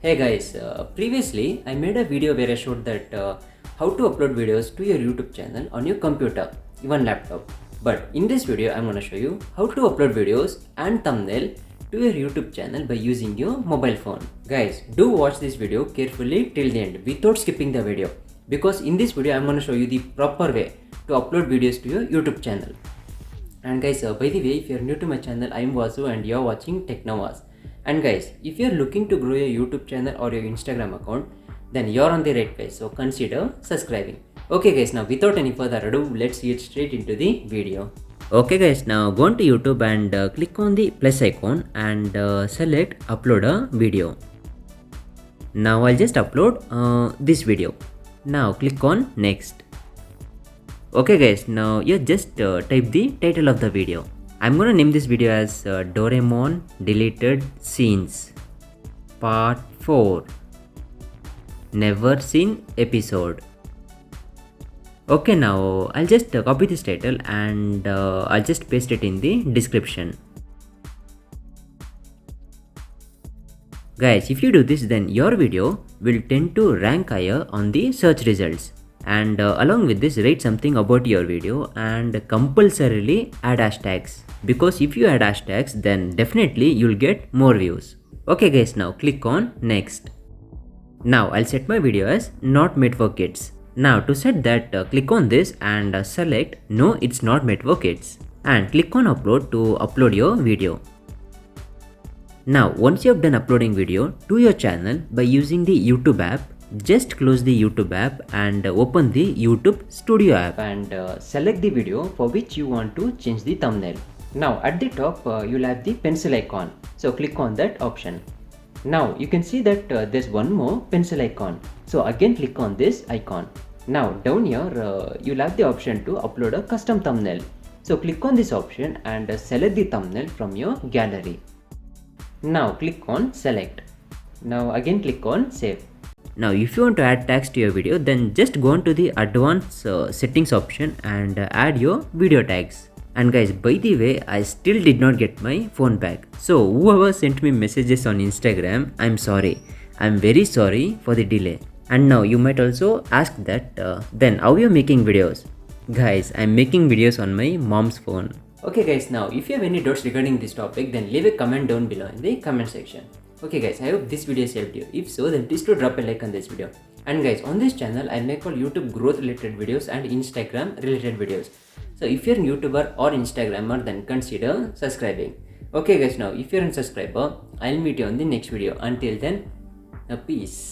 Hey guys, previously I made a video where I showed that how to upload videos to your YouTube channel on your computer, even laptop. But in this video I'm going to show you how to upload videos and thumbnail to your YouTube channel by using your mobile phone. Guys, do watch this video carefully till the end without skipping the video, because in this video I'm going to show you the proper way to upload videos to your YouTube channel. And guys, by the way, if you're new to my channel, I'm Vasu and you're watching Techno. And guys, if you're looking to grow your YouTube channel or your Instagram account, then you're on the right place, so consider subscribing. Okay guys, now without any further ado, let's get straight into the video. Okay guys, now go on to YouTube and click on the plus icon and select upload a video. Now I'll just upload this video. Now click on next. Okay guys, now you just type the title of the video. I'm gonna name this video as Doraemon Deleted Scenes Part 4 Never Seen Episode. Okay, now I'll just copy this title and I'll just paste it in the description. Guys, if you do this, then your video will tend to rank higher on the search results. And along with this, write something about your video and compulsorily add hashtags, because if you add hashtags, then definitely you'll get more views. Okay guys, now click on next. Now I'll set my video as not made for kids. Now to set that, click on this and select no, it's not made for kids, and click on upload to upload your video. Now once you have done uploading video to your channel by using the YouTube app, just close the YouTube app and open the YouTube Studio app and select the video for which you want to change the thumbnail. Now at the top you'll have the pencil icon, so click on that option. Now you can see that there's one more pencil icon, so again click on this icon. Now down here you'll have the option to upload a custom thumbnail, so click on this option and select the thumbnail from your gallery. Now click on select. Now again click on save. Now if you want to add tags to your video, then just go on to the advanced settings option and add your video tags. And guys, by the way, I still did not get my phone back, so whoever sent me messages on Instagram, I'm sorry. I'm very sorry for the delay. And now you might also ask that then how you're making videos? Guys, I'm making videos on my mom's phone. Okay guys, now if you have any doubts regarding this topic, then leave a comment down below in the comment section. Okay guys, I hope this video has helped you. If so, then please do drop a like on this video. And guys, on this channel I make all YouTube growth related videos and Instagram related videos. So if you're a YouTuber or Instagrammer, then consider subscribing. Okay guys, now if you're a subscriber, I'll meet you on the next video. Until then, peace.